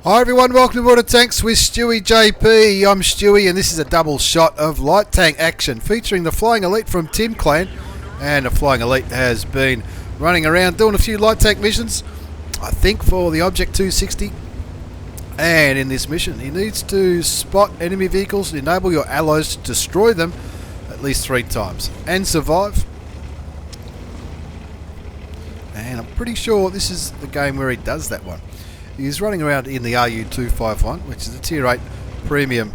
Hi everyone, welcome to Water Tanks with stewiejp. I'm Stewie and this is a double shot of light tank action featuring the Flying Elite from Tim Clan. And the Flying Elite has been running around doing a few light tank missions, I think for the Object 260. And in this mission he needs to spot enemy vehicles and enable your allies to destroy them at least 3 times and survive. And I'm pretty sure this is the game where he does that one. He's running around in the RU251, which is a Tier 8 premium.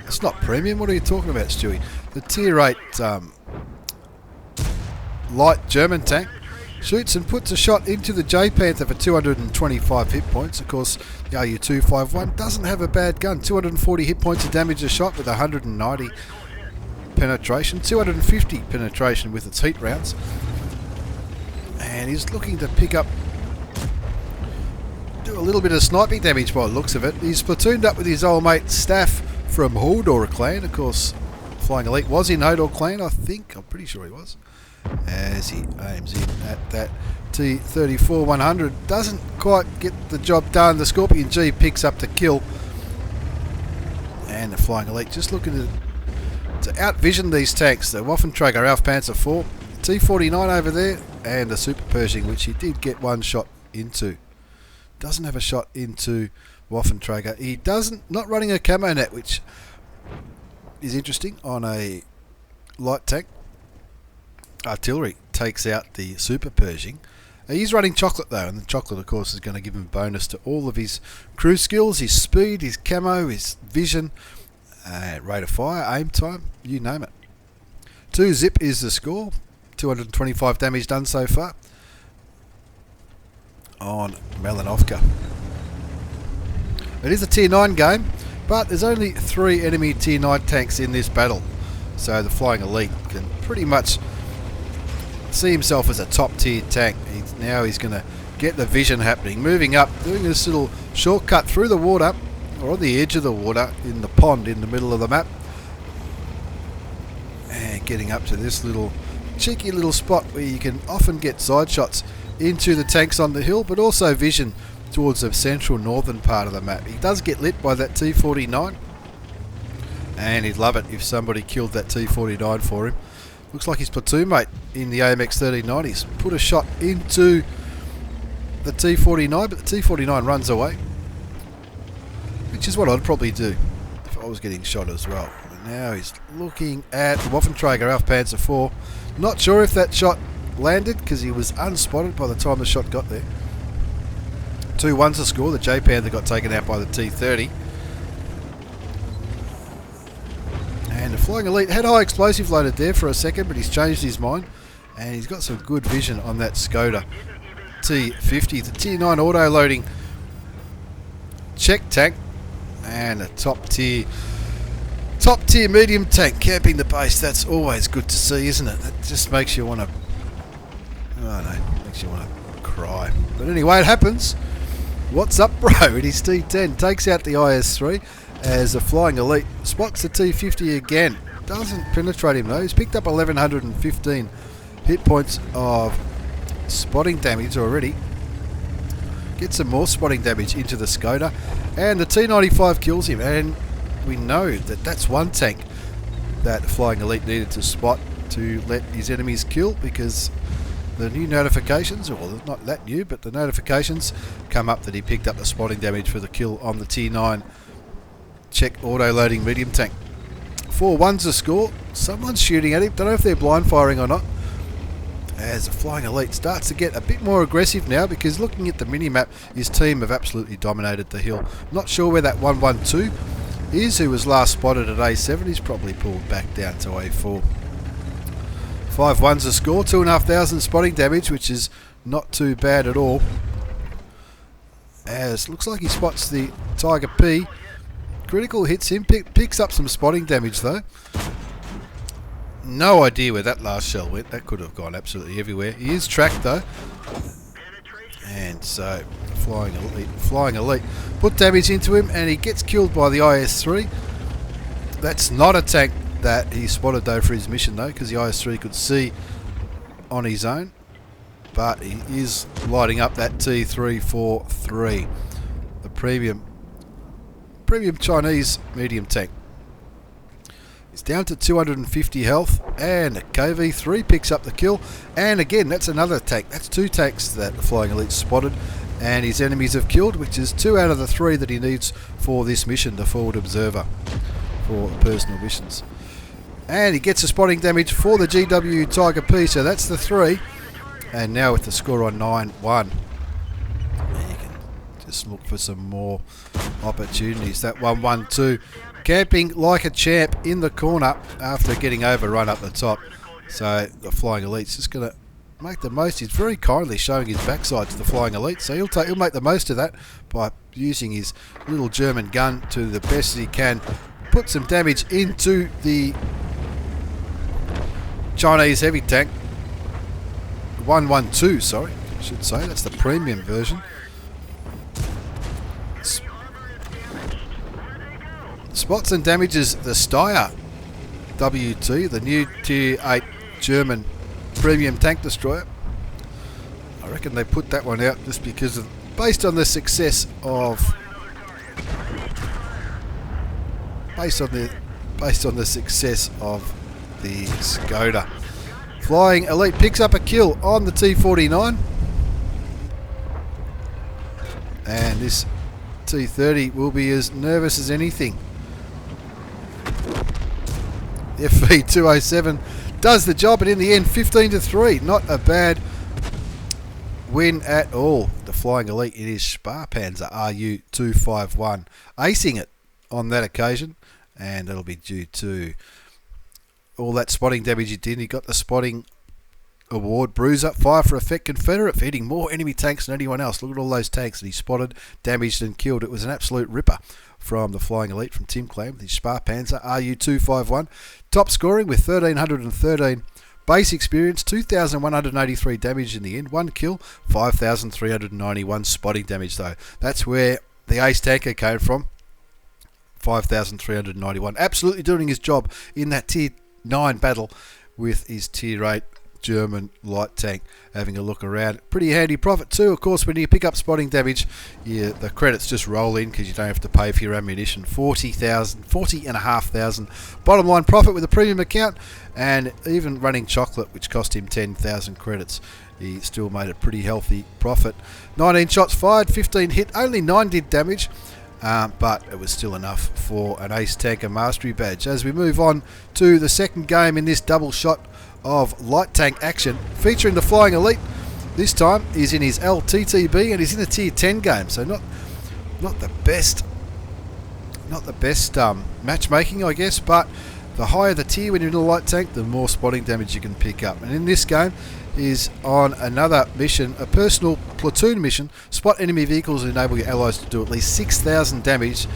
It's not premium, what are you talking about, Stewie? The Tier 8 light German tank. Shoots and puts a shot into the J Panther for 225 hit points. Of course, the RU251 doesn't have a bad gun. 240 hit points of damage a shot with 190 penetration. 250 penetration with its heat rounds. And he's looking to pick up a little bit of sniping damage by the looks of it. He's platooned up with his old mate Staff from Hodor clan. Of course, Flying Elite was in Hodor clan, I think. I'm pretty sure he was. As he aims in at that T-34-100. Doesn't quite get the job done. The Scorpion G picks up the kill. And the Flying Elite just looking to outvision these tanks. The Waffenträger Alf Panzer IV, T-49 over there, and the Super Pershing, which he did get one shot into. Doesn't have a shot into Waffenträger. He not running a camo net, which is interesting on a light tank. Artillery takes out the Super Pershing. He's running chocolate though, and the chocolate of course is going to give him a bonus to all of his crew skills, his speed, his camo, his vision, rate of fire, aim time, you name it. 2 zip is the score. 225 damage done so far on Melanovka. It is a Tier 9 game, but there's only 3 enemy Tier 9 tanks in this battle, so the Flying Elite can pretty much see himself as a top tier tank. Now he's going to get the vision happening, moving up, doing this little shortcut through the water, or on the edge of the water in the pond in the middle of the map, and getting up to this little cheeky little spot where you can often get side shots into the tanks on the hill, but also vision towards the central northern part of the map. He does get lit by that T-49, and he'd love it if somebody killed that T-49 for him. Looks like his platoon mate in the AMX 1390s put a shot into the T-49, but the T-49 runs away, which is what I'd probably do if I was getting shot as well. But now he's looking at the Waffenträger Alf Panzer IV. Not sure if that shot landed because he was unspotted by the time the shot got there. 2-1 to score. The J Panther got taken out by the T-30. And the Flying Elite had high explosive loaded there for a second, but he's changed his mind. And he's got some good vision on that Skoda T-50. The Tier 9 auto loading Czech tank. And a top tier medium tank camping the base. That's always good to see, isn't it? That just makes you want to, makes you want to cry. But anyway, it happens. What's up, bro? It is T10 takes out the IS-3 as the Flying Elite spots the T-50 again. Doesn't penetrate him though. He's picked up 1115 hit points of spotting damage already. Get some more spotting damage into the Skoda, and the T-95 kills him. And we know that that's one tank that Flying Elite needed to spot to let his enemies kill, because the new notifications, or not that new, but the notifications come up that he picked up the spotting damage for the kill on the Tier 9 Czech auto-loading medium tank. 4-1's the score. Someone's shooting at him. Don't know if they're blind firing or not. As the Flying Elite starts to get a bit more aggressive now, because looking at the mini-map, his team have absolutely dominated the hill. Not sure where that 112 is, who was last spotted at A7. He's probably pulled back down to A4. 5-1's the score. 2,500 spotting damage, which is not too bad at all. As looks like he spots the Tiger P. Critical hits him, picks up some spotting damage though. No idea where that last shell went. That could have gone absolutely everywhere. He is tracked though. And so Flying Elite put damage into him, and he gets killed by the IS-3. That's not a tank that he spotted though for his mission though, because the IS-3 could see on his own. but he is lighting up that T343. The premium Chinese medium tank. He's down to 250 health, and KV3 picks up the kill. And again, that's another tank. That's 2 tanks that the Flying Elite spotted, and his enemies have killed, which is 2 out of the 3 that he needs for this mission, the Forward Observer, for personal missions. And he gets a spotting damage for the GW Tiger P, so that's the 3. And now with the score on 9-1, you can just look for some more opportunities. That 1-1-2. Camping like a champ in the corner after getting overrun up the top. So the Flying Elite's just going to make the most. He's very kindly showing his backside to the Flying Elite, so he'll make the most of that by using his little German gun to the best he can. Put some damage into the Chinese heavy tank. 1-1-2, sorry, I should say. That's the premium version. Spots and damages the Steyr WT, the new Tier 8 German premium tank destroyer. I reckon they put that one out just because of, based on the success of the Skoda. Flying Elite picks up a kill on the T49, and this T30 will be as nervous as anything. FV207 does the job, and in the end 15-3, not a bad win at all. The Flying Elite in his Sparpanzer RU251 acing it on that occasion, and that'll be due to all that spotting damage he did. He got the spotting award, Bruiser, Fire for Effect Confederate, for hitting more enemy tanks than anyone else. Look at all those tanks that he spotted, damaged and killed. It was an absolute ripper from the Flying Elite, from Tim Clam, the Sparpanzer RU251. Top scoring with 1,313 base experience, 2,183 damage in the end, 1 kill, 5,391 spotting damage though. That's where the ace tanker came from. 5,391. Absolutely doing his job in that Tier 9 battle with his Tier 8 German light tank. Having a look around, pretty handy profit too. Of course, when you pick up spotting damage, the credits just roll in because you don't have to pay for your ammunition. 40,500 bottom line profit with a premium account, and even running chocolate, which cost him 10,000 credits, he still made a pretty healthy profit. 19 shots fired, 15 hit, only 9 did damage. But it was still enough for an Ace Tanker Mastery Badge. As we move on to the second game in this double shot of light tank action, featuring the Flying Elite. This time he's in his LTTB and he's in a Tier 10 game, so not the best matchmaking, I guess, but the higher the tier when you're in a light tank, the more spotting damage you can pick up. And in this game is on another mission, a personal platoon mission. Spot enemy vehicles and enable your allies to do at least 6,000 damage.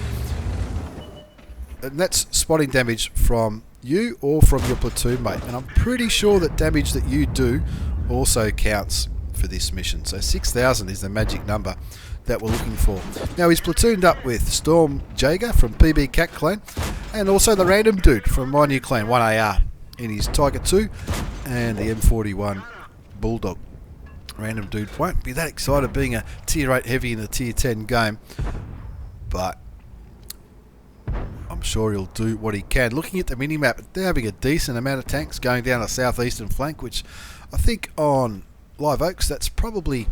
And that's spotting damage from you or from your platoon mate. And I'm pretty sure that damage that you do also counts for this mission. So 6,000 is the magic number that we're looking for. Now he's platooned up with Storm Jaeger from PB Cat Clan, and also the random dude from my new clan, 1AR, in his Tiger 2 and the M41 Bulldog. Random dude won't be that excited being a Tier 8 heavy in a Tier 10 game, but I'm sure he'll do what he can. Looking at the minimap, they're having a decent amount of tanks going down the southeastern flank, which I think on Live Oaks, that's probably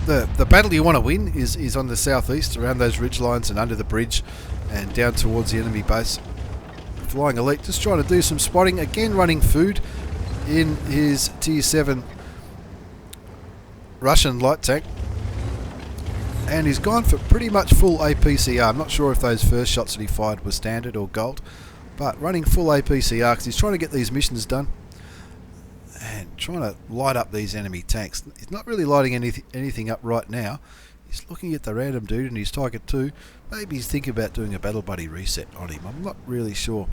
the battle you want to win is on the southeast, around those ridge lines and under the bridge and down towards the enemy base. Flying Elite just trying to do some spotting, again running food in his Tier 7 Russian light tank, and he's gone for pretty much full APCR. I'm not sure if those first shots that he fired were standard or gold, but running full APCR because he's trying to get these missions done and trying to light up these enemy tanks. He's not really lighting anything up right now. He's looking at the random dude and his Tiger 2. Maybe he's thinking about doing a Battle Buddy reset on him. I'm not really sure.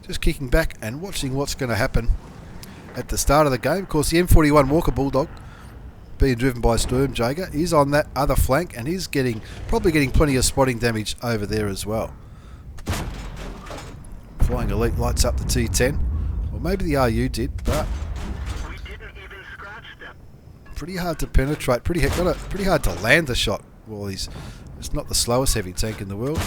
Just kicking back and watching what's going to happen at the start of the game. Of course, the M41 Walker Bulldog, being driven by Storm Jaeger, is on that other flank and he's probably getting plenty of spotting damage over there as well. Flying Elite lights up the T10. Well, maybe the RU did, but pretty hard to penetrate, pretty hard to land the shot Well, it's not the slowest heavy tank in the world.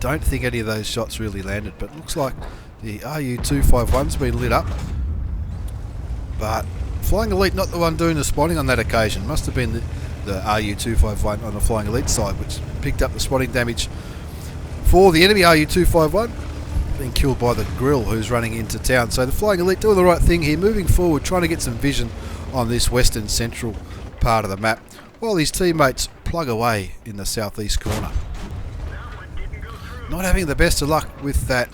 Don't think any of those shots really landed, but looks like the RU-251's been lit up. But Flying Elite not the one doing the spotting on that occasion. Must have been the RU-251 on the Flying Elite side, which picked up the spotting damage for the enemy RU-251, being killed by the Grill who's running into town. So the Flying Elite doing the right thing here, moving forward, trying to get some vision on this western central part of the map, while his teammates plug away in the southeast corner. Not having the best of luck with that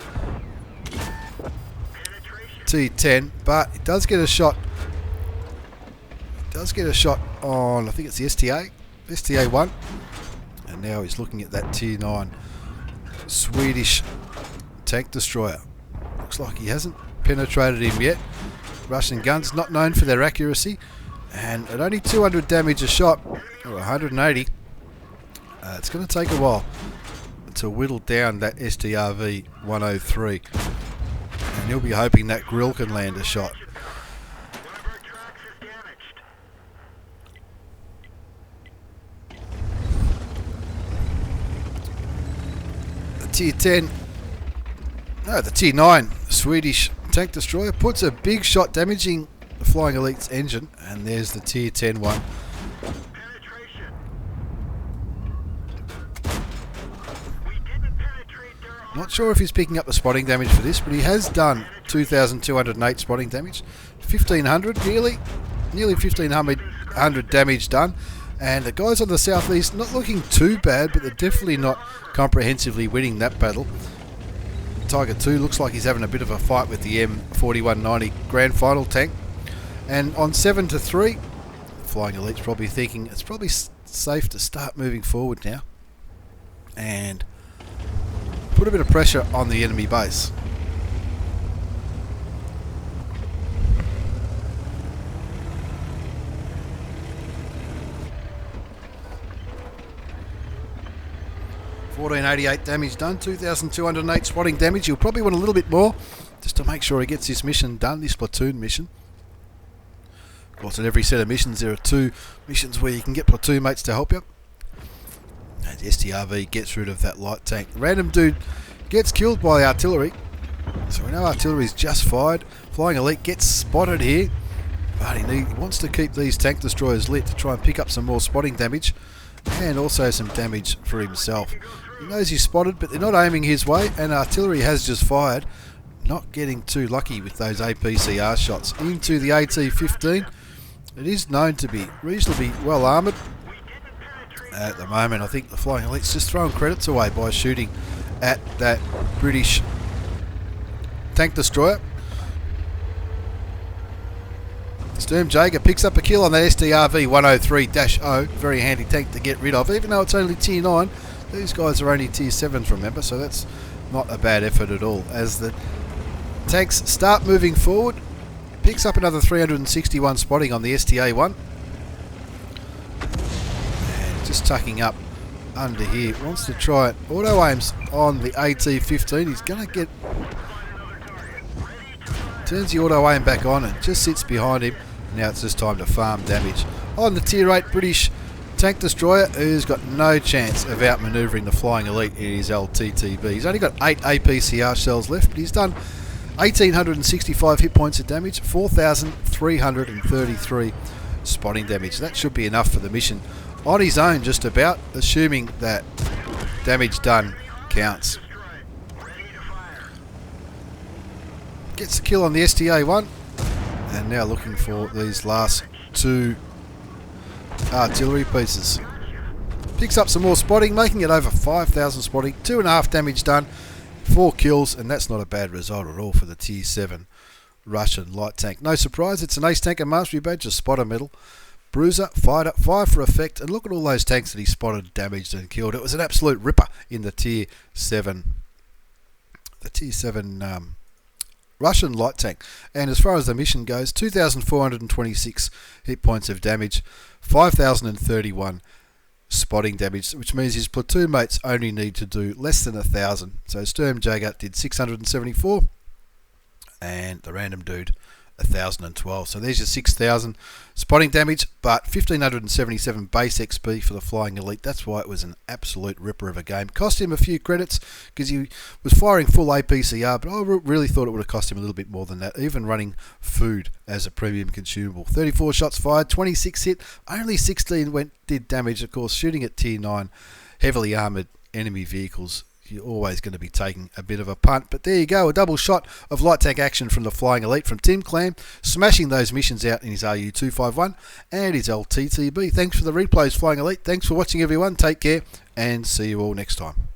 T10, but it does get a shot. On, I think it's the STA1, and now he's looking at that Tier 9 Swedish tank destroyer. Looks like he hasn't penetrated him yet. Russian guns not known for their accuracy, and at only 200 damage a shot, or 180, it's going to take a while to whittle down that STRV 103, and he'll be hoping that Grill can land a shot. The Tier 9 Swedish tank destroyer puts a big shot damaging the Flying Elite's engine, and there's the Tier 10 one. Not sure if he's picking up the spotting damage for this, but he has done 2,208 spotting damage, 1,500 nearly 1,500 damage done. And the guys on the southeast not looking too bad, but they're definitely not comprehensively winning that battle. Tiger 2 looks like he's having a bit of a fight with the M4190 Grand Final tank. And on 7-3, Flying Elite's probably thinking it's probably safe to start moving forward now and put a bit of pressure on the enemy base. $1,488 damage done, 2,208 spotting damage. You'll probably want a little bit more just to make sure he gets this mission done, this platoon mission. Of course, in every set of missions there are 2 missions where you can get platoon mates to help you. And STRV gets rid of that light tank. The random dude gets killed by artillery, so we know artillery's just fired. Flying Elite gets spotted here, but he wants to keep these tank destroyers lit to try and pick up some more spotting damage and also some damage for himself. He knows he's spotted, but they're not aiming his way, and artillery has just fired. Not getting too lucky with those APCR shots into the AT-15. It is known to be reasonably well armoured. At the moment, I think the Flying Elite's just throwing credits away by shooting at that British tank destroyer. Sturmjäger picks up a kill on that STRV 103-0. Very handy tank to get rid of, even though it's only Tier 9. These guys are only Tier 7s, remember, so that's not a bad effort at all. As the tanks start moving forward, picks up another 361 spotting on the STA1. And just tucking up under here, wants to try it. Auto aims on the AT-15. He's going to get... Turns the auto aim back on and just sits behind him. Now it's just time to farm damage on the Tier 8 British tank destroyer, who's got no chance of outmanoeuvring the Flying Elite in his LTTB. He's only got 8 APCR shells left, but he's done 1,865 hit points of damage, 4,333 spotting damage. That should be enough for the mission on his own, just about, assuming that damage done counts. Gets the kill on the STA1, and now looking for these last 2 artillery pieces. Picks up some more spotting, making it over 5,000 spotting, 2.5 damage done, 4 kills, and that's not a bad result at all for the Tier 7 Russian light tank. No surprise, it's an Ace Tanker Mastery Badge, a spotter medal. Bruiser, fighter, 5 for effect, and look at all those tanks that he spotted, damaged and killed. It was an absolute ripper in the Tier 7. The Tier 7 Russian light tank. And as far as the mission goes, 2,426 hit points of damage, 5,031 spotting damage, which means his platoon mates only need to do less than 1,000. So Sturmjäger did 674, and the random dude 1012. So there's your 6000 spotting damage, but 1577 base XP for the Flying Elite. That's why it was an absolute ripper of a game. Cost him a few credits because he was firing full APCR, but I really thought it would have cost him a little bit more than that, even running food as a premium consumable. 34 shots fired, 26 hit, only 16 did damage. Of course, shooting at tier 9 heavily armoured enemy vehicles, you're always going to be taking a bit of a punt. But there you go, a double shot of light tank action from the Flying Elite from Tim Clam, smashing those missions out in his RU251 and his LTTB. Thanks for the replays, Flying Elite. Thanks for watching, everyone. Take care and see you all next time.